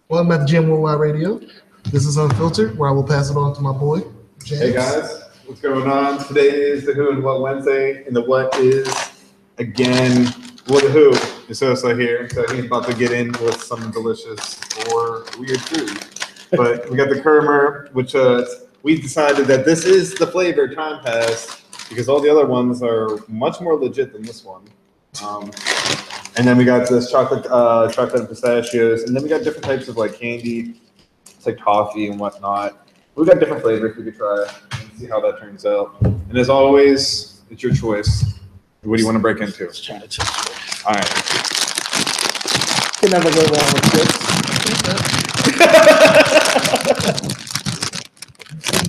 Welcome back to Jam Worldwide Radio. This is Unfiltered, where I will pass it on to my boy, James. Hey guys, what's going on? Today is the Who and What Wednesday, and the What is, again, what the Who is Sosa here. So he's about to get in with some delicious or weird food. But we got the Kermer, which we decided that this is the flavor Time Pass because all the other ones are much more legit than this one. And then we got this chocolate and pistachios, and then we got different types of like candy. It's like toffee and whatnot. We've got different flavors we could try and see how that turns out. And as always, it's your choice. What do you want to break into? Let's try to taste it. All right. Can never go wrong with this.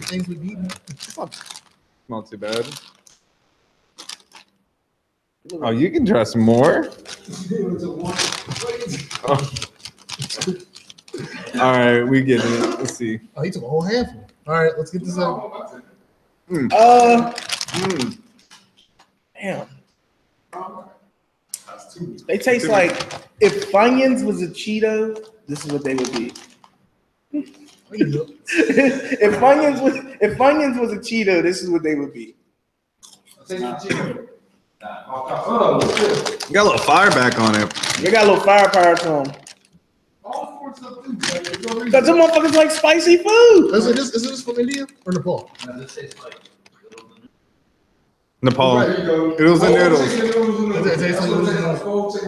Things we've eaten. Not too bad. Oh, you can try some more. Oh. All right, we get it. Let's see. Oh, he took a whole handful. All right, let's get this out. Damn. They taste like if Funyuns was a Cheeto, this is what they would be. if Funyuns was a Cheeto, this is what they would be. You got a little fire back on it. They got a little firepower to them. Because them motherfuckers like spicy food. Is this from India or Nepal? Nepal. Right. Oodles and noodles. It tastes like oodles and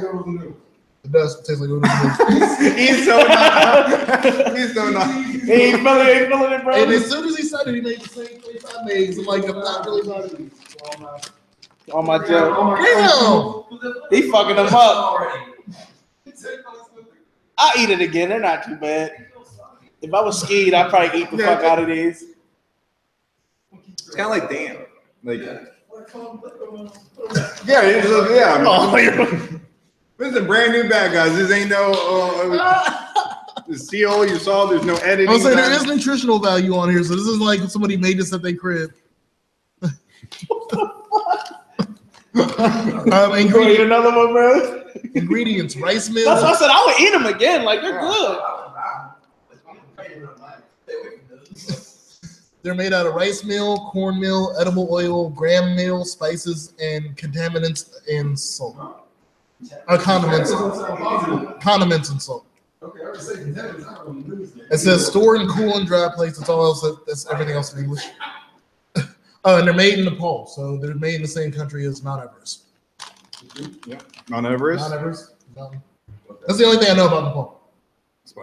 noodles. It does taste like oodles and noodles. He's so not. He's so not. He ain't feeling it, bro. And as soon as he said it, he made the same face I made. So like, I'm not really proud of these. On my joke. Damn! He fucking them up. I'll eat it again. They're not too bad. If I was skied, I'd probably eat the fuck out of these. It's kind of like damn. Like, yeah. I mean, this is a brand new bag, guys. This ain't no the seal, you saw, there's no editing. I was saying there is nutritional value on here, so this is like somebody made this at their crib. Eat another one, bro. Ingredients: rice meal. That's what I said. I would eat them again. Like they're good. They're made out of rice meal, cornmeal, edible oil, gram meal, spices, and contaminants and salt. Condiments and salt. It says store and cool in dry place. That's all else. That's everything else in English. Oh, and they're made in Nepal, so they're made in the same country as Mount Everest. Yeah, Mount Everest. Mount Everest. Mountain. That's the only thing I know about Nepal.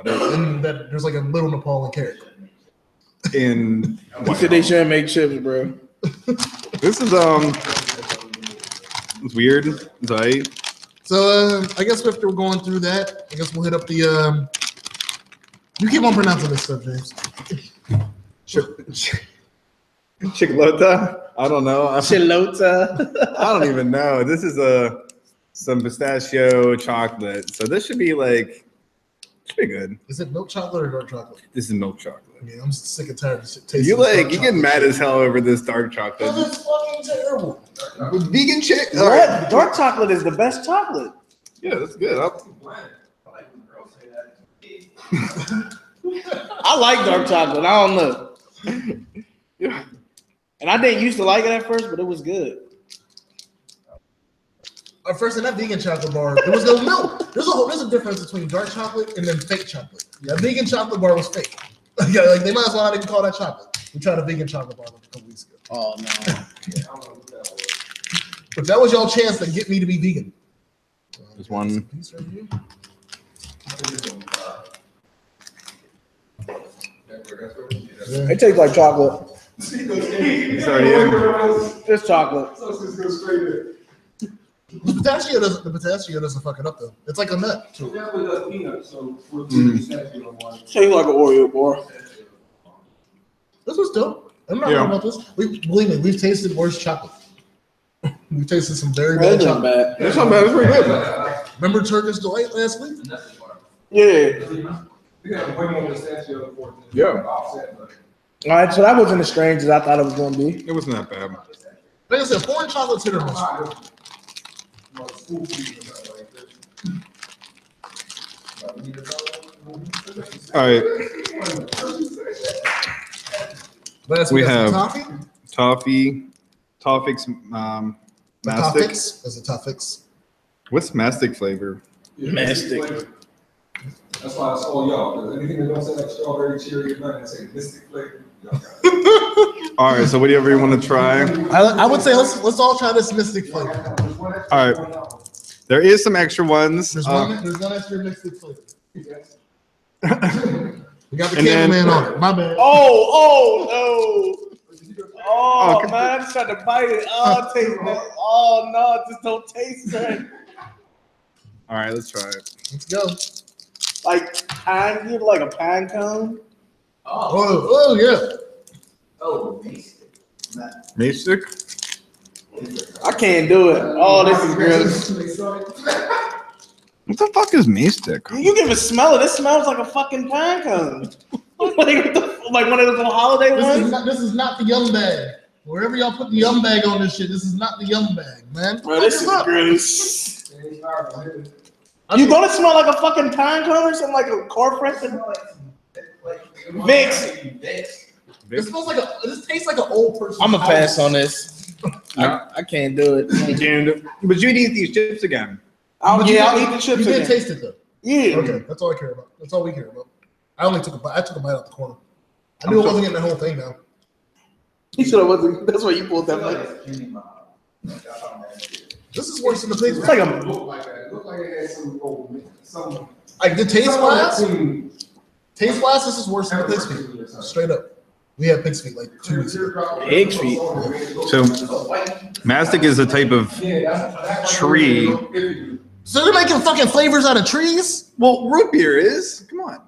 And that there's like a little Nepal character. In you said they shouldn't make chips, bro. This is it's weird. It's alright. So I guess after we're going through that, I guess we'll hit up the. You keep on pronouncing this stuff, James. Chiclota? I don't know. Chilota. I don't even know. This is some pistachio chocolate. So this should be like, should be good. Is it milk chocolate or dark chocolate? This is milk chocolate. Yeah, I'm sick and tired of tasting. You getting mad as hell over this dark chocolate. Oh, that's fucking terrible. Vegan chick. What? Right. Dark chocolate is the best chocolate. Yeah, that's good. I like dark chocolate. I don't know. Yeah. And I didn't used to like it at first, but it was good. At first, in that vegan chocolate bar, there was no milk. There's a difference between dark chocolate and then fake chocolate. That vegan chocolate bar was fake. Yeah, like they might as well not even call that chocolate. We tried a vegan chocolate bar like a couple weeks ago. Oh no! But that was y'all chance to get me to be vegan. There's one. Piece right here. It tastes like chocolate. Sorry, It's chocolate. The pistachio doesn't fuck it up though. It's like a nut. Tastes like an Oreo bar. This was dope. I'm not wrong about this. Believe me, we've tasted worse chocolate. We've tasted some very bad chocolate. That's not bad. It's pretty good. Remember Turkish Delight last week? Yeah. Yeah. All right, so that wasn't as strange as I thought it was going to be. It wasn't that bad. Like I said, foreign chocolate's hit or miss. All right. Last We got some have Toffix, mastic. Toffix. There's a Toffix. What's mastic flavor? Mastic. That's why it's all y'all. Because anything that don't say like strawberry, cherry, or nothing, say mystic flavor. All right, so whatever you want to try. I would say let's all try this mystic flavor. All right. There is some extra ones. There's one extra mystic flavor. We got the cameraman on it. My bad. Oh no. Oh man, I just tried to bite it. Oh, taste it. Oh no, it just don't taste right. All right, let's try it. Let's go. Like pine, you like a pine cone? Oh yeah. Oh, Mastic? I can't do it. Oh, this is gross. What the fuck is mastic? You can even smell it. It smells like a fucking pine cone. like one of those little holiday ones. This is not the yum bag. Wherever y'all put the yum bag on this shit, this is not the yum bag, man. Bro, this is gross. You gonna smell like a fucking pine cone or something like a core freshener? Vicks. It smells like this tastes like an old person. I'm gonna pass on this. I can't do it. But you'd eat these chips again. I'll eat the chips You did again. taste it though. Yeah. Okay, that's all I care about. That's all we care about. I took a bite out the corner. I knew I wasn't getting the whole thing now. He should have wasn't. That's why you pulled that one. This is worse than the pig. It's like a. Look like it had some. Like the taste wise, this is worse than the pig's feet. Straight up. We had pig's feet like 2 weeks ago. Pig's feet. So, mastic is a type of tree. So they're making fucking flavors out of trees? Well, root beer is. Come on.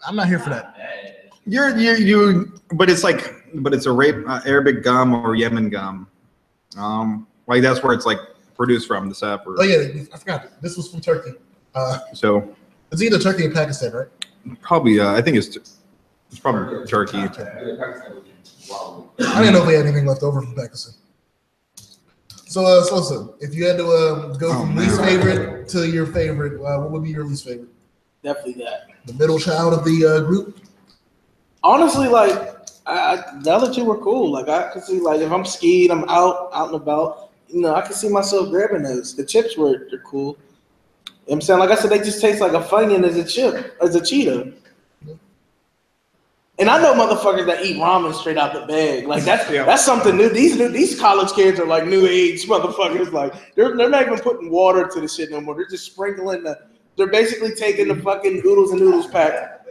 I'm not here for that. But it's a Arabic gum or Yemen gum. Like that's where it's like produced from, the sap. Oh yeah, I forgot. This was from Turkey. So it's either Turkey or Pakistan, right? probably, I think it's probably Turkey. I didn't know if we had anything left over from Pakistan. So, Sosa, if you had to go from least favorite to your favorite, what would be your least favorite? Definitely that. The middle child of the group? Honestly, like the other two were cool. Like I could see, like if I'm skied, I'm out and about. You know, I can see myself grabbing those. The chips they're cool. You know what I'm saying, like I said, they just taste like a Funyun as a chip, as a Cheeto. And I know motherfuckers that eat ramen straight out the bag. Like that's something new. These college kids are like new age motherfuckers. Like they're not even putting water to the shit no more. They're just sprinkling they're basically taking the fucking oodles and noodles pack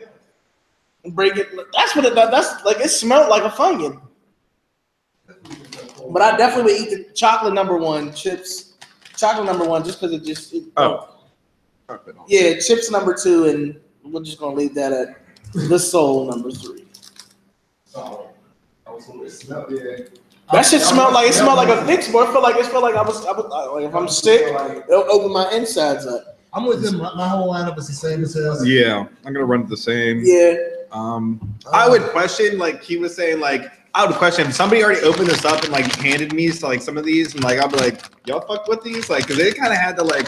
and break it. That's what that's like. It smelled like a Funyun. But I definitely would eat the chocolate #1 chips. Chocolate #1 just because yeah, chips #2, and we're just gonna leave that at the soul #3. That shit smelled like a fix, boy. It felt like I was like if I'm sick, it'll open my insides up. I'm with him. My whole lineup is the same as his. Yeah, I'm gonna run it the same. Yeah. I would question, like he was saying, like I would question if somebody already opened this up and like handed me like some of these, and like I'll be like, y'all fuck with these, like because they kind of had to like.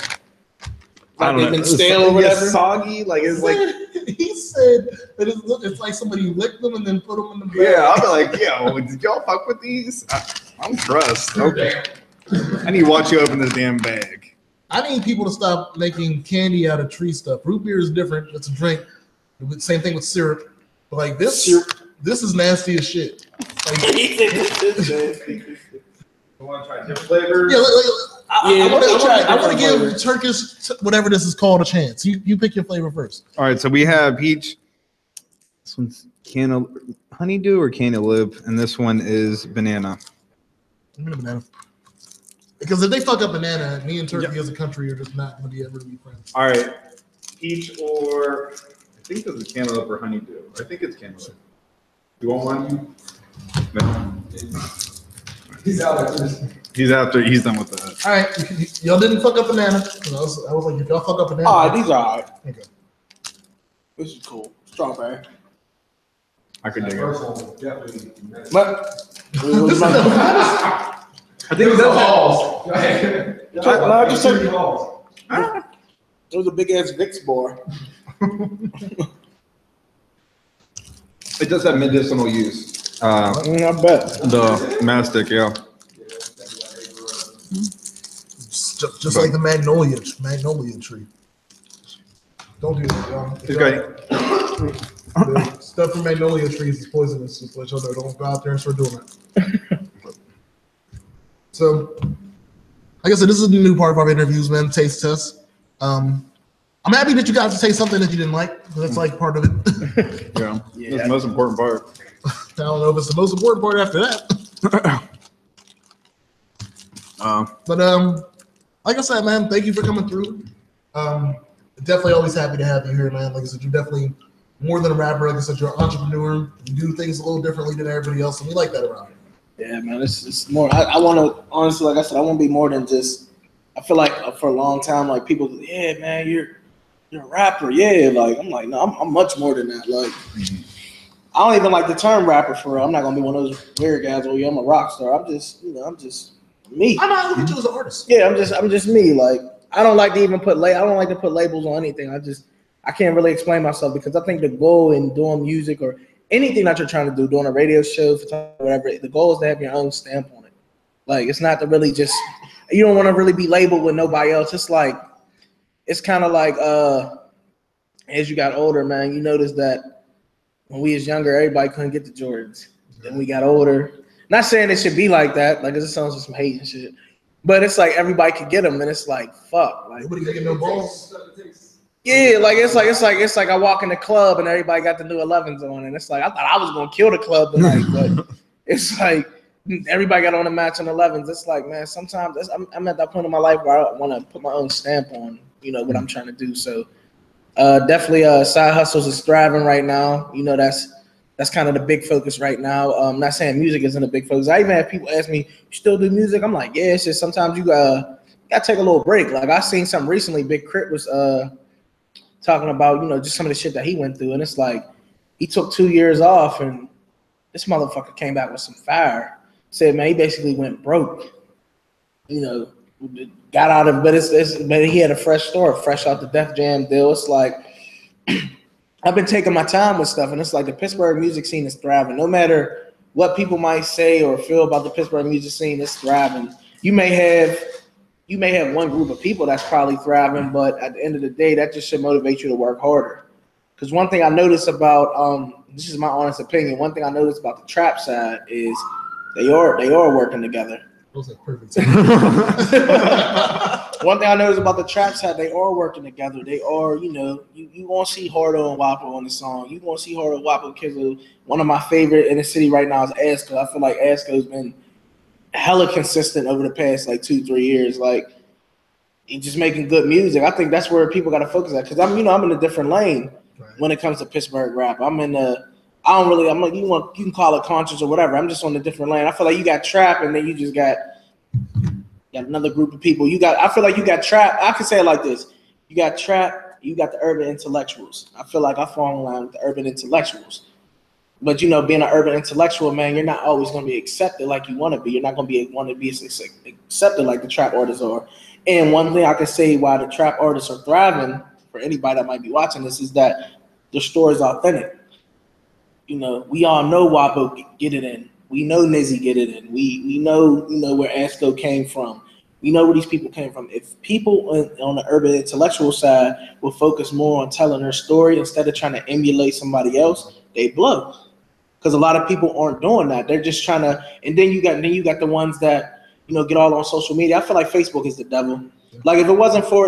I don't know, been stale or whatever. Soggy, like it's like. He said that it's like somebody licked them and then put them in the bag. Yeah, I'll be like, yo, did y'all fuck with these? I'm trust. Okay. I need to watch you open this damn bag. I need people to stop making candy out of tree stuff. Root beer is different. It's a drink. Same thing with syrup. But like this is nasty as shit. Like, You want to try different flavors? Yeah, I want to give flavors. Turkish whatever this is called a chance. You pick your flavor first. All right, so we have peach. This one's honeydew or cantaloupe, and this one is banana. Give me the banana. Because if they fuck up banana, me and Turkey as a country are just not going to be able to be friends. All right, peach or I think this is cantaloupe or honeydew. I think it's cantaloupe. You want one? No. He's out of this. He's done with that. All right, y'all didn't fuck up banana. I was like, if y'all fuck up banana. Oh, these are all right. Okay. This is cool. Strawberry. I could dig it. First one definitely. But This is the hottest. I think It that's was a big ass Vicks bar. It does have medicinal use. I bet. The mastic, yeah. Just like the magnolia tree. Don't do that, y'all. It's got The stuff from magnolia trees is poisonous. Just let y'all know. Don't go out there and start doing that. So, like I said, this is a new part of our interviews, man. Taste test. I'm happy that you got to taste something that you didn't like. That's like part of it. yeah. That's the most important part. I don't know if it's the most important part after that. But like I said, man, thank you for coming through. Definitely always happy to have you here, man. Like I said, you're definitely more than a rapper. Like I said, you're an entrepreneur. You do things a little differently than everybody else, and we like that around here. Yeah, man, it's more. I want to honestly, like I said, I want to be more than just. I feel like for a long time, like people, yeah, man, you're a rapper, yeah. Like I'm like, no, I'm much more than that. Like I don't even like the term rapper for real. I'm not gonna be one of those weird guys. Oh yeah, I'm a rock star. I'm just me. I'm not looking at you as an artist. Yeah, I'm just me. Like I don't like to even put I don't like to put labels on anything. I can't really explain myself because I think the goal in doing music or anything that you're trying to do, doing a radio show, whatever, the goal is to have your own stamp on it. Like it's not to really just, you don't want to really be labeled with nobody else. It's like, it's kind of like as you got older, man, you notice that when we was younger, everybody couldn't get the Jordans. Then we got older. Not saying it should be like that, like it sounds like some hate and shit. But it's like everybody could get them, and it's like fuck. Like nobody can get no balls. Yeah, like it's like I walk in the club and everybody got the new 11s on, and it's like I thought I was gonna kill the club tonight, but it's like everybody got on the matching 11s. It's like, man, sometimes I'm at that point in my life where I want to put my own stamp on, what I'm trying to do. So definitely, side hustles is thriving right now. That's kind of the big focus right now. I'm not saying music isn't a big focus. I even have people ask me, "You still do music?" I'm like, "Yeah, it's just sometimes you gotta take a little break." Like I seen something recently. Big Crit was talking about, just some of the shit that he went through. And it's like, he took 2 years off and this motherfucker came back with some fire. Said, man, he basically went broke, got out of, but he had a fresh story, fresh out the Def Jam deal. It's like, I've been taking my time with stuff. And it's like the Pittsburgh music scene is thriving. No matter what people might say or feel about the Pittsburgh music scene, it's thriving. You may have one group of people that's probably thriving, but at the end of the day, that just should motivate you to work harder. Because one thing I noticed about, this is my honest opinion, one thing I noticed about the trap side is they are working together. Those are perfect. One thing I noticed about the trap side, they are working together. They are, you won't see Hardo and Wapo on the song. You won't see Hardo and Wapo because one of my favorite in the city right now is Asco. I feel like Asco's been hella consistent over the past like 2-3 years. Like he's just making good music. I think that's where people got to focus at because I'm in a different lane when it comes to Pittsburgh rap. I'm like you can call it conscious or whatever. I'm just on a different lane. I feel like you got trap and then you just got another group of people. I feel like you got trap. I can say it like this: you got trap, you got the urban intellectuals. I feel like I fall in line with the urban intellectuals. But being an urban intellectual, man, you're not always going to be accepted like you want to be. You're not going to want to be accepted like the trap artists are. And one thing I can say why the trap artists are thriving for anybody that might be watching this is that the story is authentic. We all know Wapo get it in. We know Nizzy get it in. We know where Asco came from. We know where these people came from. If people on the urban intellectual side will focus more on telling their story instead of trying to emulate somebody else, they blow. Because a lot of people aren't doing that. They're just trying to, and then you got the ones that get all on social media. I feel like Facebook is the devil. Like if it wasn't for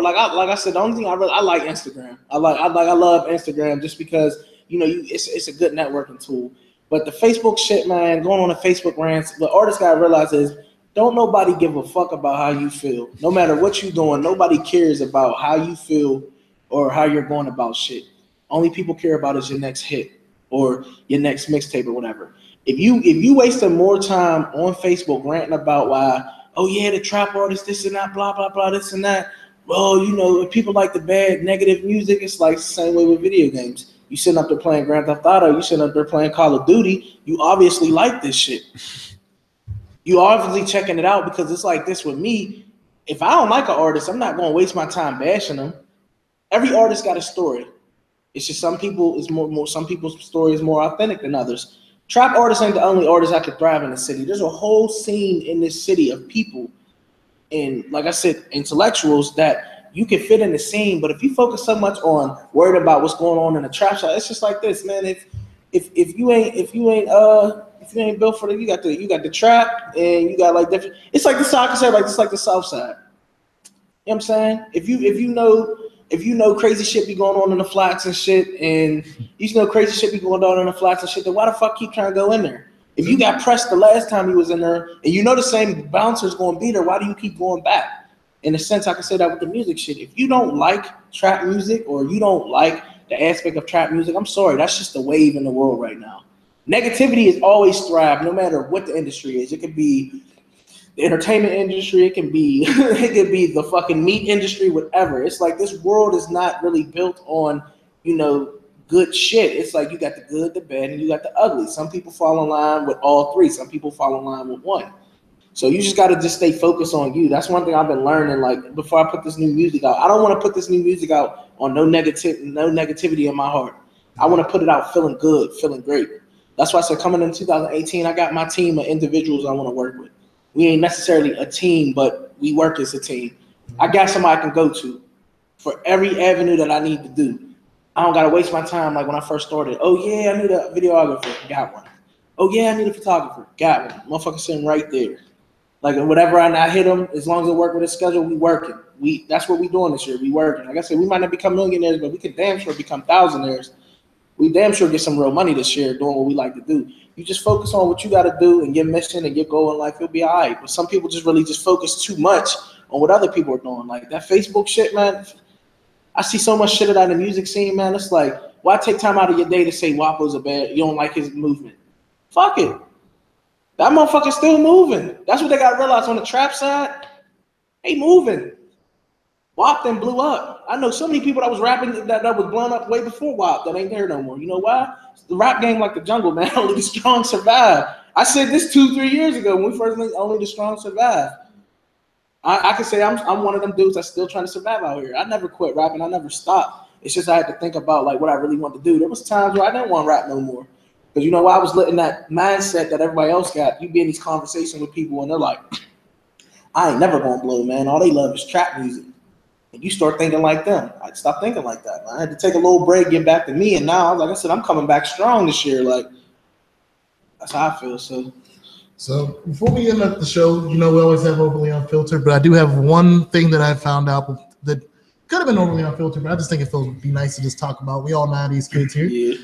like I said, the only thing I like Instagram. I love Instagram just because it's a good networking tool. But the Facebook shit, man, going on the Facebook rants, the artist gotta realize is don't nobody give a fuck about how you feel. No matter what you're doing, nobody cares about how you feel or how you're going about shit. Only people care about is your next hit or your next mixtape or whatever. If you wasted more time on Facebook ranting about why, oh yeah, the trap artist, this and that, blah, blah, blah, this and that. Well, if people like the bad, negative music, it's like the same way with video games. You sitting up there playing Grand Theft Auto, you sitting up there playing Call of Duty, you obviously like this shit. You obviously checking it out because it's like this with me. If I don't like an artist, I'm not going to waste my time bashing them. Every artist got a story. It's just some people is more some people's story is more authentic than others. Trap artists ain't the only artists that could thrive in the city. There's a whole scene in this city of people, and like I said, intellectuals that you can fit in the scene. But if you focus so much on worried about what's going on in the trap shop, it's just like this, man. If you ain't built for it, you got the trap and you got like different. It's like the side, I said, like it's like the South Side. You know what I'm saying? If you know crazy shit be going on in the flats and shit, and you know crazy shit be going on in the flats and shit, then why the fuck keep trying to go in there? If you got pressed the last time you was in there, and you know the same bouncer's gonna be there, why do you keep going back? In a sense, I can say that with the music shit. If you don't like trap music or you don't like the aspect of trap music, I'm sorry, that's just the wave in the world right now. Negativity is always thrive, no matter what the industry is. It could be the entertainment industry, it can be the fucking meat industry, whatever. It's like this world is not really built on, good shit. It's like you got the good, the bad, and you got the ugly. Some people fall in line with all three. Some people fall in line with one. So you just got to just stay focused on you. That's one thing I've been learning. Like before I put this new music out, I don't want to put this new music out on no negativity in my heart. I want to put it out feeling good, feeling great. That's why I said coming in 2018, I got my team of individuals I want to work with. We ain't necessarily a team, but we work as a team. I got somebody I can go to for every avenue that I need to do. I don't got to waste my time like when I first started. Oh, yeah, I need a videographer. Got one. Oh, yeah, I need a photographer. Got one. Motherfucker sitting right there. Like whatever I hit them, as long as it work with his schedule, we working. That's what we doing this year. We working. Like I said, we might not become millionaires, but we can damn sure become thousandaires. We damn sure get some real money this year doing what we like to do. You just focus on what you got to do and your mission and your goal in life, you'll be all right. But some people just really just focus too much on what other people are doing. Like that Facebook shit, man. I see so much shit about the music scene, man. It's like, why take time out of your day to say Wapo's a bad, you don't like his movement? Fuck it. That motherfucker's still moving. That's what they got to realize on the trap side. They moving. WAP then blew up. I know so many people that was rapping that was blown up way before WAP that ain't there no more. You know why? The rap game like the jungle, man. Only the strong survive. I said this 2-3 years ago when we first linked, only the strong survive. I can say I'm one of them dudes that's still trying to survive out here. I never quit rapping. I never stopped. It's just I had to think about like what I really want to do. There was times where I didn't want to rap no more. Because you know why? I was letting that mindset that everybody else got. You be in these conversations with people and they're like, I ain't never gonna blow, man. All they love is trap music. And you start thinking like them. I stopped thinking like that, man. I had to take a little break, get back to me, and now, like I said, I'm coming back strong this year. Like, that's how I feel. So before we end up the show, we always have Overly Unfiltered, but I do have one thing that I found out that could have been Overly Unfiltered, but I just think it would be nice to just talk about. We all know these kids here. Yeah.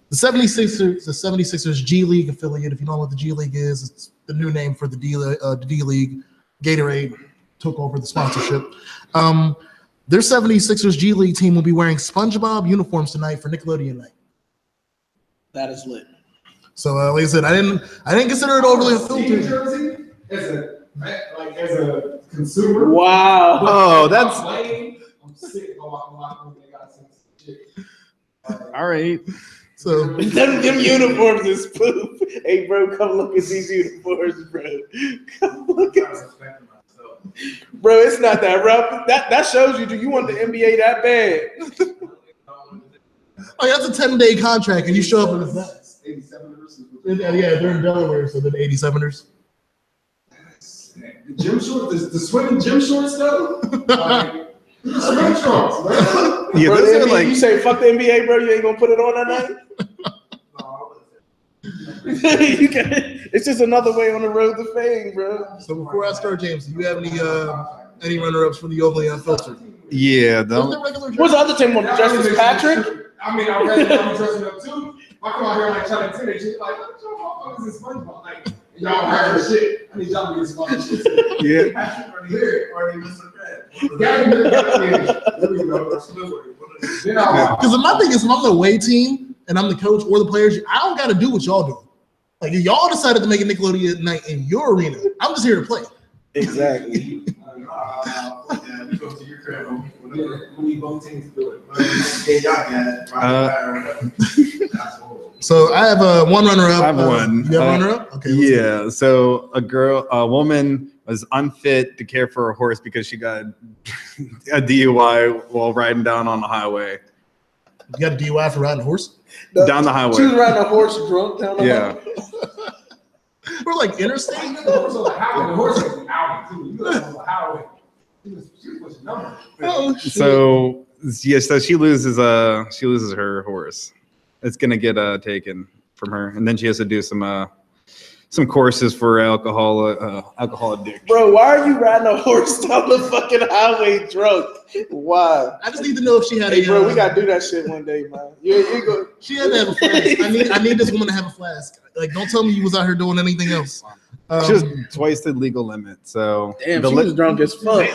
The 76ers G League affiliate, if you know what the G League is, it's the new name for the D League. Gatorade took over the sponsorship. Their 76ers G League team will be wearing SpongeBob uniforms tonight for Nickelodeon night. That is lit. So, like I said, I didn't consider it Overly Unfiltered. Jersey as a consumer. Wow. Oh, that's I'm sick of watching they got some shit. all right. So them uniforms is poop. Hey, bro, come look at these uniforms, bro. Come look at them. Bro, it's not that rough. That shows you. Do you want the NBA that bad? Oh, that's a 10-day contract, and you show up with that. 87ers. Yeah, they're in Delaware, so they're the 87ers. The gym shorts, the swimming gym shorts, though. Like, swim shorts, bro. Yeah, Bro, those are like you say fuck the NBA, bro. You ain't gonna put it on that night. It's just another way on the road to fame, bro. So before I start, James, do you have any runner-ups for the Overly Unfiltered? yeah. What's the other team on? Justice Patrick? I mean, I'm ready to be dressing up too. I come out here like trying to tell you, like, what your motherfuckers is SpongeBob? Like, y'all heard her shit. I need y'all to get some shit. Yeah. Because my thing is, if I'm the away team and I'm the coach or the players, I don't got to do what y'all do. Like, if y'all decided to make a Nickelodeon night in your arena, I'm just here to play. Exactly. Yeah, we go to your crib. We both teams do it. Yeah, y'all got it. So I have one runner-up. I have one. You have a runner-up? Okay. Yeah. So a woman was unfit to care for a horse because she got a DUI while riding down on the highway. You got a DUI for riding a horse? Down the highway. She was riding a horse drunk down the Yeah. highway. We're like interstate. The horse on the highway. The horse was out too. You was on the highway. She was pushing numbers. Oh, shit. So so she loses her horse. It's gonna get taken from her, and then she has to do some courses for alcohol addiction. Bro, why are you riding a horse down the fucking highway drunk? Why? I just need to know if she had Hey, a. bro, we gotta do that shit one day, man. You go. She had to have a flask. I need this woman to have a flask. Like, don't tell me you was out here doing anything else. She was twice the legal limit. So Damn, she was drunk as fuck.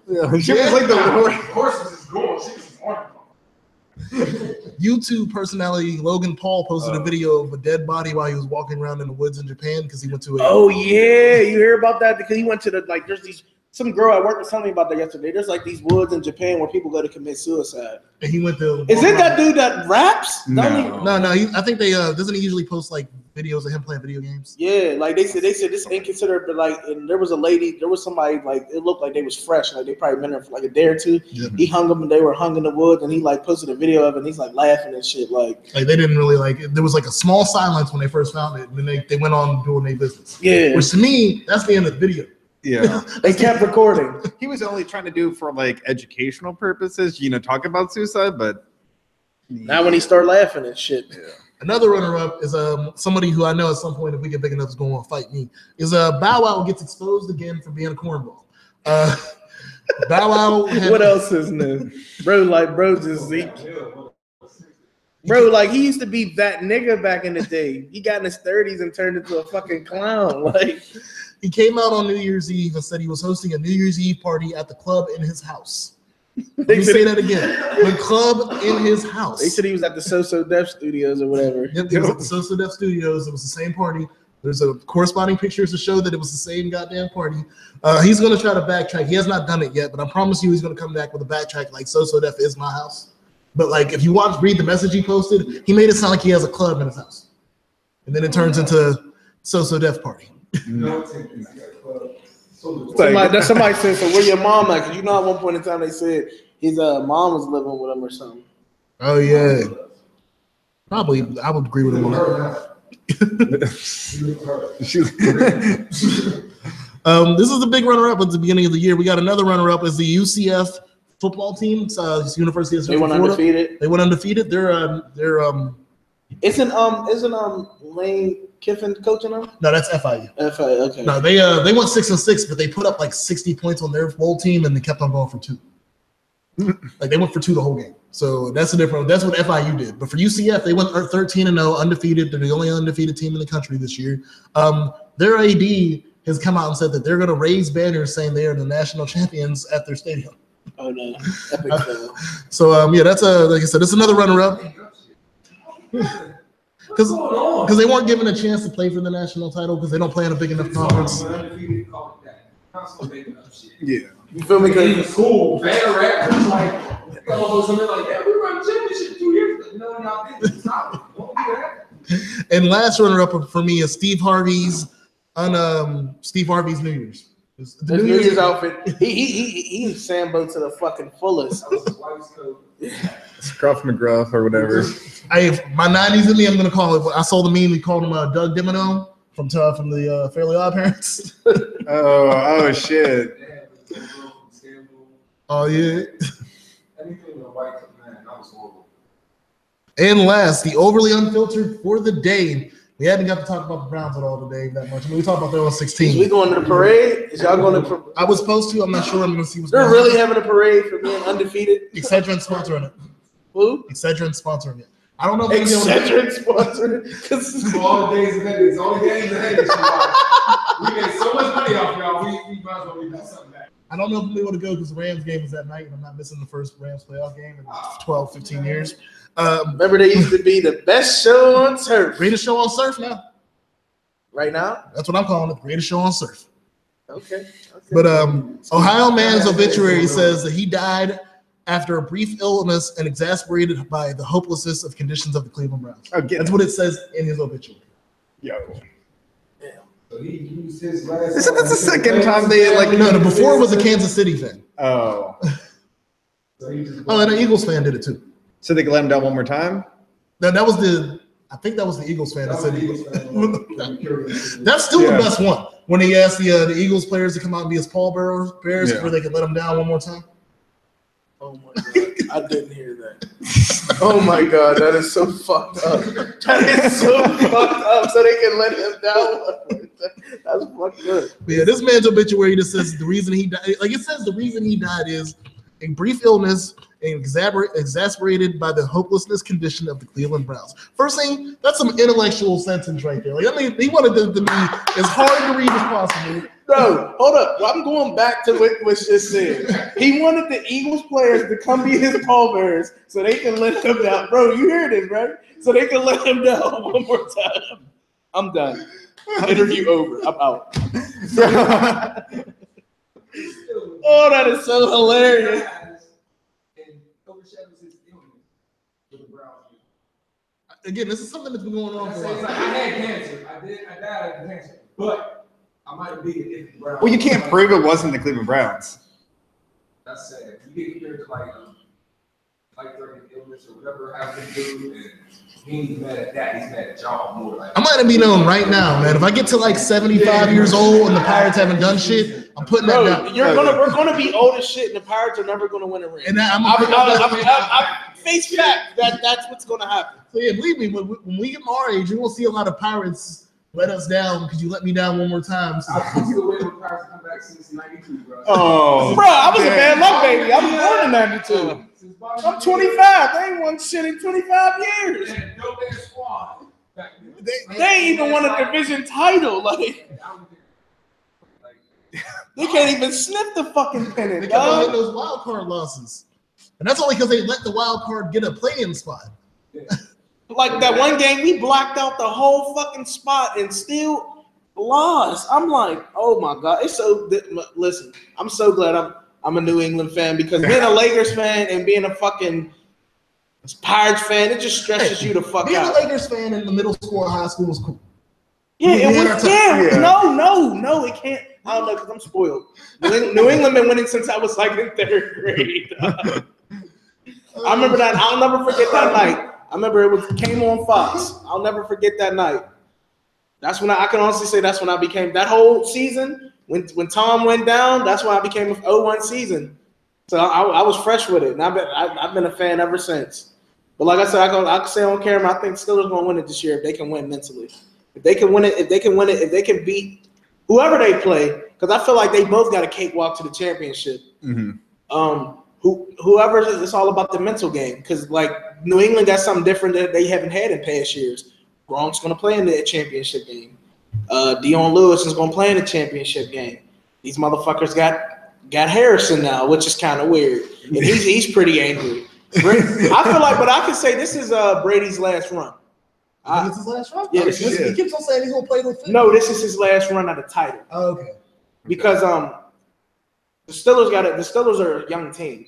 Yeah, she was like the horse was going. She was on. YouTube personality Logan Paul posted a video of a dead body while he was walking around in the woods in Japan because he went to a. Oh yeah, you hear about that? Because he went to there's some girl at work was telling me about that yesterday. There's like these woods in Japan where people go to commit suicide. And he went to. Is it that dude that raps? No. No. I think they doesn't he usually post like videos of him playing video games? Yeah, like they said this ain't considered, but like, and there was somebody like it looked like they was fresh, like they probably been there for like a day or two. Yeah. He hung them and they were hung in the woods, and he like posted a video of it, and he's like laughing and shit. Like they didn't really like. There was like a small silence when they first found it, and then they went on doing their business. yeah, Which to me, that's the end of the video. Yeah. they kept recording. He was only trying to do for like educational purposes, talk about suicide, but Now when he start laughing and shit. Yeah. Another runner-up is somebody who I know at some point, if we get big enough, is going to fight me. Is Bow Wow gets exposed again for being a cornball. Bow Wow. What else is new, bro? Like bro, just bro, like he used to be that nigga back in the day. He got in his 30s and turned into a fucking clown. Like he came out on New Year's Eve and said he was hosting a New Year's Eve party at the club in his house. Let me say that again. The club in his house. They said he was at the Sosa Def Studios or whatever. Yep, he was at the Sosa Def Studios. It was the same party. There's a corresponding pictures to show that it was the same goddamn party. He's going to try to backtrack. He has not done it yet, but I promise you he's going to come back with a backtrack like Sosa Def is my house. But like if you read the message he posted, he made it sound like he has a club in his house. And then it turns into Sosa Def party. Somebody said, so where your mom at? Because at one point in time they said his mom was living with him or something. Oh yeah. Probably I would agree with him on that. This is the big runner-up at the beginning of the year. We got another runner-up is the UCF football team. It's University of Central Florida. Undefeated. They went undefeated. They're Isn't Lane Kiffin coaching them? No, that's FIU. FIU, okay. No, they went 6-6, but they put up like 60 points on their whole team and they kept on going for 2. Like they went for 2 the whole game. So that's the difference. That's what FIU did. But for UCF, they went 13-0, undefeated. They're the only undefeated team in the country this year. Their AD has come out and said that they're going to raise banners saying they are the national champions at their stadium. Oh no, epic fail. So yeah, that's like I said, it's another runner-up. Because they weren't given a chance to play for the national title because they don't play in a big enough conference. Yeah. You feel me? In school, bad rap. Like, something like that. We won championship 2 years ago. No, y'all didn't. Stop. Don't do that. And last runner-up for me is Steve Harvey's New Year's. The New Year's outfit. He Sambo to the fucking fullest. It's Gruff McGruff or whatever. My 90s in me, I'm gonna call it. I saw the meme. We called him Doug Dimino from the Fairly Odd Parents. oh shit. Oh yeah. And last, the overly unfiltered for the day. We haven't got to talk about the Browns at all today that much. I mean, we talked about their 16. We going to the parade? Is y'all going to? I was supposed to. I'm not sure. I'm going to see what's They're going really on. having a parade for being undefeated. Excedrin sponsoring it. Who? Excedrin sponsoring it. I don't know if Excedrin sponsoring it. All the days ahead. It's all the games ahead. We made so much money off y'all. We might as well do something back. I don't know if I'm able to go because the Rams game is that night, and I'm not missing the first Rams playoff game in 12, 15 years. Remember, they used to be the best show on turf. Greatest show on surf now. Right now? That's what I'm calling it. The greatest show on surf. Okay. But Ohio man's obituary says that he died after a brief illness and exasperated by the hopelessness of conditions of the Cleveland Browns. That's what it says in his obituary. Yo. So he used his last. Isn't this the second time they No, the before was a Kansas City fan. Oh. And an Eagles fan did it too. So they can let him down one more time? No, that was the. I think that was the Eagles fan that said that's still the best one. When he asked the Eagles players to come out and be his pallbearers, where they could let him down one more time. Oh my god, I didn't hear that. Oh my god, that is so fucked up. That is so fucked up. So they can let him down. That's fucked up. Yeah, this man's obituary just says the reason he died. Like it says, the reason he died is a brief illness and exacerbated by the hopelessness condition of the Cleveland Browns. First thing, that's some intellectual sentence right there. Like I mean, he wanted them to be as hard to read as possible. No, hold up. Well, I'm going back to what was just said. He wanted the Eagles players to come be his pallbearers so they can let him down. Bro, you hear this, right? So they can let him down one more time. I'm done. Interview over. I'm out. Oh, that is so hilarious. Again, this is something that's been going on for a while. I had cancer. I died of cancer. But I might have beat it if the Browns. Well, you can't prove it wasn't the Cleveland Browns. That's sad. You get here to life-threatening illness or whatever happened to do, and he ain't mad at that. He's mad at y'all more. Like I'm gonna be known right now, man. If I get to like 75 years old and the Pirates haven't done shit, I'm putting that down. We're gonna be old as shit, and the Pirates are never gonna win a ring. And I'm face fact that's what's gonna happen. So yeah, believe me, when we get our age, you won't see a lot of Pirates let us down because you let me down one more time. So. I'm still waiting for the Pirates to come back since '92, bro. Oh, bro, I was a bad luck baby. I was born in '92. I'm 25. They ain't won shit in 25 years. They ain't even won a division title. Like they can't even sniff the fucking pennant. They kept on hitting those wild card losses, and that's only because they let the wild card get a play-in spot. Like that one game, we blocked out the whole fucking spot and still lost. I'm like, oh my god, it's so. Listen, I'm so glad I'm a New England fan because being a Lakers fan and being a fucking Pirates fan, it just stresses you the fuck being out. Being a Lakers fan in the middle school and high school was cool. Yeah, it was. Yeah, no, it can't. I don't know because I'm spoiled. New England been winning since I was like in 3rd grade. I remember that. I'll never forget that night. I remember it came on Fox. I'll never forget that night. That's when I can honestly say that's when I became that whole season. When Tom went down, that's when I became a 0-1 season. So I was fresh with it, and I've been a fan ever since. But like I said, I can say on camera, I think Steelers gonna win it this year if they can win mentally. If they can win it, if they can beat whoever they play, because I feel like they both got a cakewalk to the championship. Mm-hmm. Whoever, it's all about the mental game. Because like New England got something different that they haven't had in past years. Gronk's gonna play in the championship game. Dion Lewis is gonna play in the championship game. These motherfuckers got Harrison now, which is kind of weird, and he's pretty angry. I feel like, but I can say this is Brady's last run. It's his last run? Yeah, he keeps on saying he's gonna play with. No, this is his last run at the title. Oh, okay. Because the Steelers are a young team.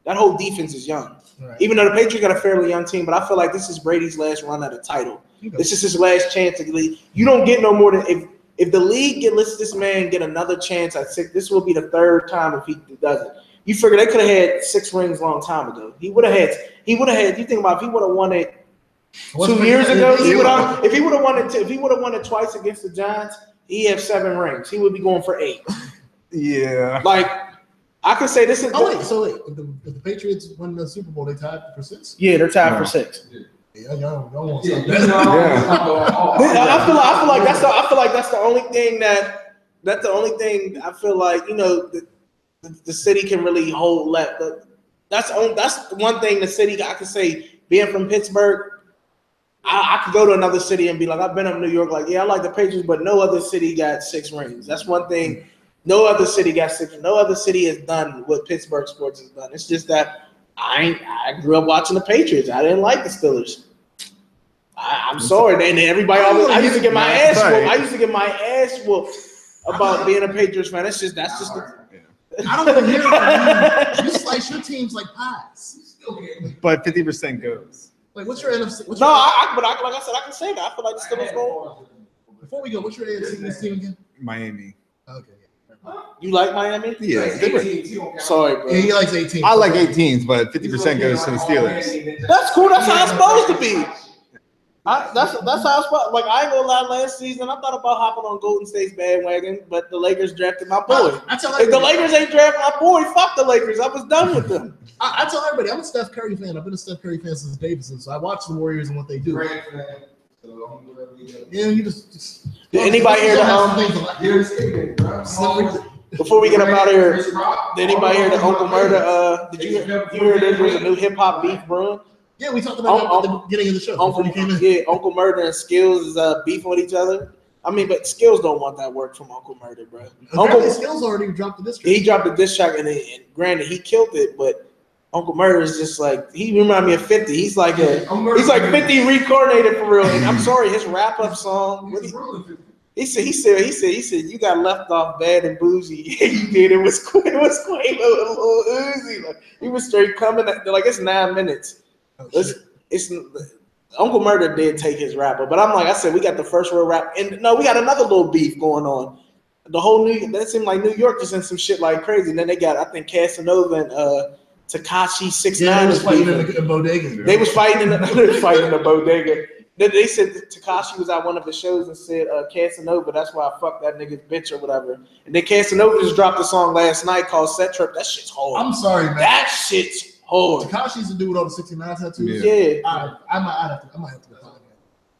That whole defense is young. Right. Even though the Patriots got a fairly young team, but I feel like this is Brady's last run at a title. Okay. This is his last chance to lead. You don't get no more than if the league lets this man get another chance at 6. This will be the 3rd time if he does it. You figure they could have had 6 rings a long time ago. He would have had. You think about if he would have won it 2 years ago. If he would have won it twice against the Giants, he have 7 rings. He would be going for 8. Yeah. Like I could say this is. So wait. If the Patriots win the Super Bowl, they tied for 6. Yeah, they're tied for 6. Yeah, y'all won't stop that. I feel like that's the only thing I feel like the city can really hold left. But that's one thing the city I could say. Being from Pittsburgh, I could go to another city and be like, I've been up in New York. Like, yeah, I like the Patriots, but no other city got 6 rings. That's one thing. No other city got 6. No other city has done what Pittsburgh sports has done. It's just that I grew up watching the Patriots. I didn't like the Steelers. I'm sorry. And everybody always. I used to get my ass whooped. I used to get my ass whooped about being a Patriots fan. That's just. I don't want to hear it from you. You slice your teams like pies. But 50% goes. Like, what's your NFC? But like I said, I can say that. I feel like the Steelers going. Before we go, what's your AFC team again? Miami. Okay. Yeah. You like Miami? Yeah, they were- Sorry, bro. Yeah, he likes 18. I like 18s, but 50% goes to the Steelers. That's cool. That's how it's supposed to be. That's how it's supposed. Like I ain't gonna lie. Last season, I thought about hopping on Golden State's bandwagon, but the Lakers drafted my boy. I tell If the everybody, Lakers ain't drafted my boy, fuck the Lakers. I was done with them. I tell everybody, I'm a Steph Curry fan. I've been a Steph Curry fan since Davidson, so I watch the Warriors and what they do. Yeah, you just Did anybody hear the before we get up out of here? Did anybody hear the Uncle Murder? Did you hear there was a new hip hop beef brewing? Yeah, we talked about that at the beginning of the show. Uncle Murder and Skills is beefing with each other. I mean, but Skills don't want that work from Uncle Murder, bro. Uncle Skills already dropped the diss track. He dropped the diss track, and granted, he killed it, but Uncle Murder is just like, he remind me of 50. He's like 50 reincarnated for real. And I'm sorry, his wrap up song. He said, you got left off bad and bougie. Yeah, you did. It was Quavo and Lil Uzi. Like, he was straight coming at, like, it's 9 minutes. It's Uncle Murder did take his rapper, but I'm like I said, we got the first real rap, and no, we got another little beef going on. The whole that seemed like New York just in some shit like crazy. And then they got, I think, Casanova and Tekashi 6ix9ine. Yeah, they was fighting in bodega. They was fighting in the bodega. They said that Tekashi was at one of the shows and said Casanova, that's why I fucked that nigga's bitch or whatever. And then Casanova just dropped a song last night called Set Trip. That shit's hard. I'm sorry, man. That shit's hard. Tekashi's the dude with all the 69 tattoos. Yeah. I might have to find him.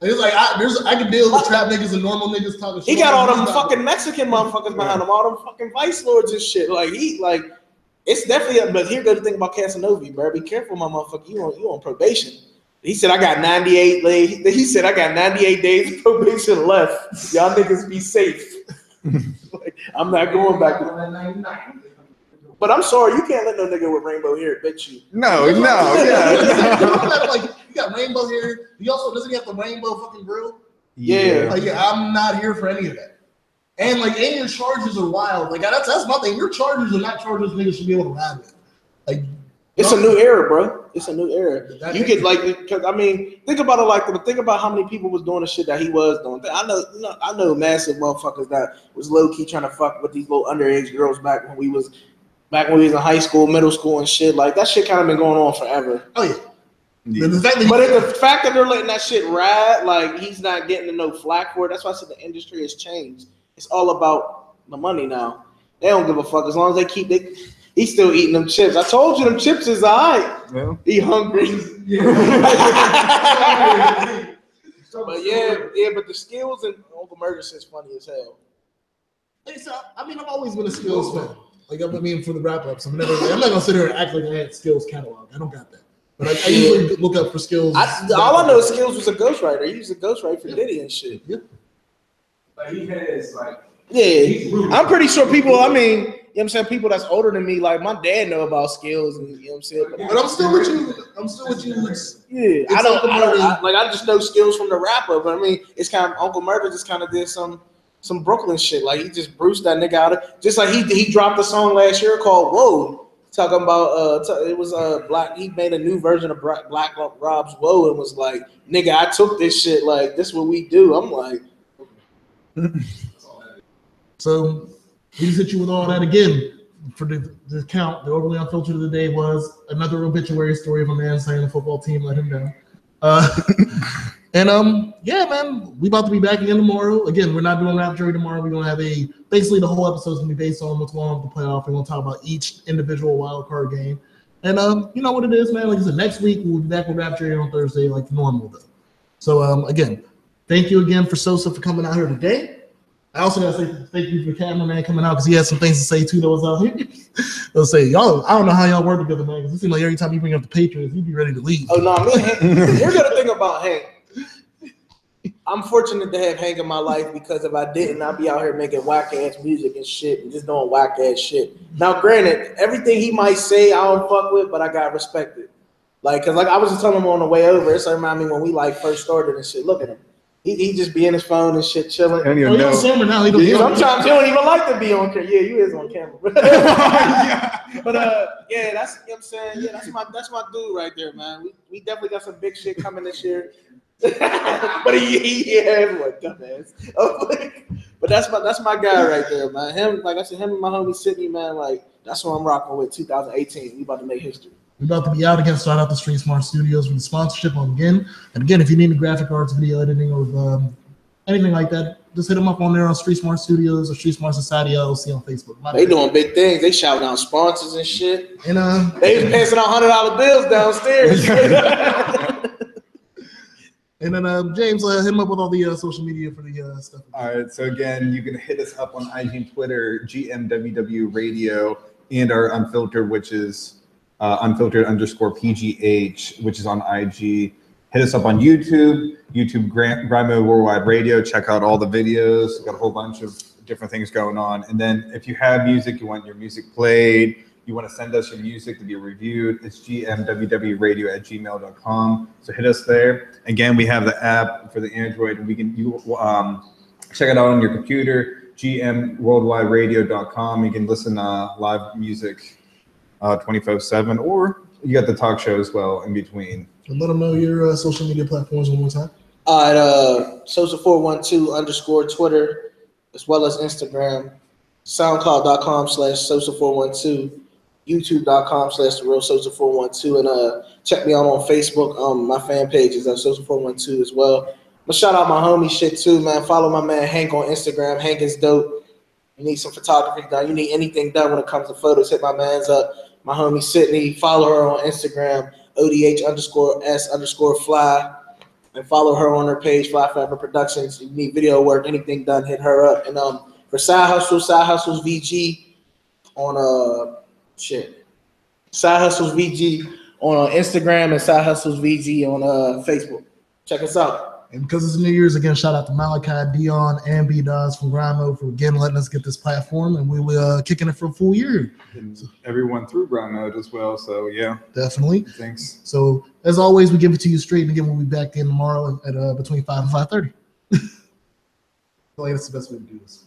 It's like I can deal with trap niggas and normal niggas talking shit. He got all them fucking Mexican motherfuckers behind him, all them fucking vice lords and shit. Like it's definitely. But here goes the thing about Casanova, bro. Be careful, my motherfucker. You on probation. He said I got 98. He said I got 98 days of probation left. Y'all niggas be safe. Like, I'm not going back. But I'm sorry, you can't let no nigga with rainbow hair bitch you. No. Like, you got rainbow hair. He also doesn't he have the rainbow fucking grill? Yeah. Like, I'm not here for any of that. And like, and your charges are wild. Like that's my thing. Your charges are not charges niggas should be able to ride with. Like, it's a new era, bro. It's a new era. You get like, because I mean, think about it like, think about how many people was doing the shit that he was doing. I know massive motherfuckers that was low key trying to fuck with these little underage girls back when we was in high school, middle school, and shit. Like that shit kind of been going on forever. Oh yeah. Yeah. The fact that they're letting that shit ride, like he's not getting no flack for it. That's why I said the industry has changed. It's all about the money now. They don't give a fuck as long as they keep it. He's still eating them chips. I told you them chips is alright. Yeah. He hungry. But the Skills and Uncle Murder shit's funny as hell. I mean, I've always been a Skills fan. Like, I mean, for the wrap ups, I'm not gonna sit here and act like I had Skills catalog. I don't got that. But I usually look up for Skills. All I know is Skills was a ghostwriter. He was a ghostwriter for Diddy and shit. Yeah. Like he has like. Yeah, I'm pretty sure people. I mean, you know what I'm saying, people that's older than me, like my dad know about Skills, and you know what I'm saying. But I'm still with you. Yeah, I just know Skills from the rapper. But I mean, it's kind of Uncle Murder just kind of did some Brooklyn shit. Like he just bruised that nigga out of, just like he dropped a song last year called Whoa, talking about it was Black. He made a new version of Black Rob's Whoa and was like, nigga, I took this shit. Like this what we do. I'm like. So we just hit you with all that again. For the count, the overly unfiltered of the day was another obituary story of a man saying the football team let him down. Yeah, man, we about to be back again tomorrow. Again, we're not doing rap jury tomorrow. We're gonna have basically the whole episode's gonna be based on what's going on with the playoff. We're gonna talk about each individual wild card game. And you know what it is, man. Like I said, next week we'll be back with rap jury on Thursday, like normal though. So again, thank you again for Sosa for coming out here today. I also gotta say thank you for the cameraman coming out because he had some things to say too that was out here. They'll say, y'all, I don't know how y'all work together, man. Because it seems like every time you bring up the Patriots, he'd be ready to leave. Oh no, here's the thing about Hank. I'm fortunate to have Hank in my life because if I didn't, I'd be out here making whack ass music and shit and just doing whack ass shit. Now, granted, everything he might say I don't fuck with, but I got respect it. Like, cause like I was just telling him on the way over, it's remind me when we like first started and shit. Look at him. He just be in his phone and shit, chilling. I don't Oh, even he's know. on camera now. He don't Yeah, Sometimes he don't even like to be on camera. Yeah, you is on camera. But yeah, that's you know what I'm saying. Yeah, that's my dude right there, man. We definitely got some big shit coming this year. But he has what dumbass. But that's my guy right there, man. Him, like I said, him and my homie Sydney, man. Like that's what I'm rocking with. 2018, we about to make history. We're about to be out again. Shout out to Street Smart Studios for the sponsorship on again. And again, if you need any graphic arts, video editing, or anything like that, just hit them up on there on Street Smart Studios or Street Smart Society LLC on Facebook. They doing big things. They shouting out sponsors and shit. And They was passing out $100 bills downstairs. And then James, hit him up with all the social media for the stuff. All right. So again, you can hit us up on IG and Twitter, GMWW Radio, and our Unfiltered, which is Unfiltered_PGH, which is on IG. Hit us up on YouTube, Grimo Worldwide Radio. Check out all the videos. We've got a whole bunch of different things going on. And then if you have music, you want your music played, you want to send us your music to be reviewed, it's gmwwradio@gmail.com. So hit us there. Again, we have the app for the Android, and you check it out on your computer, gmworldwideradio.com. You can listen to live music 24/7, or you got the talk show as well in between. And let them know your social media platforms one more time. Sosa412 _ Twitter, as well as Instagram, SoundCloud.com/Sosa412, YouTube.com/TheRealSosa412, and check me out on Facebook. My fan page is Sosa412 as well. But shout out my homie shit too, man. Follow my man Hank on Instagram. Hank is dope. You need some photography done. You need anything done when it comes to photos, hit my man's up. My homie Sydney, follow her on Instagram, ODH_S_fly, and follow her on her page, Fly Forever Productions. If you need video work, anything done, hit her up. And for Side Hustles VG on Side Hustles VG on Instagram and Side Hustles VG on Facebook. Check us out. And because it's New Year's, again, shout out to Malachi, Dion, and B-Daz from Grimo for again letting us get this platform, and we will kicking it for a full year. And everyone through Grimo as well. So yeah, definitely. Thanks. So as always, we give it to you straight, and again, we'll be back in tomorrow at between 5 and 5:30. I feel like that's the best way to do this.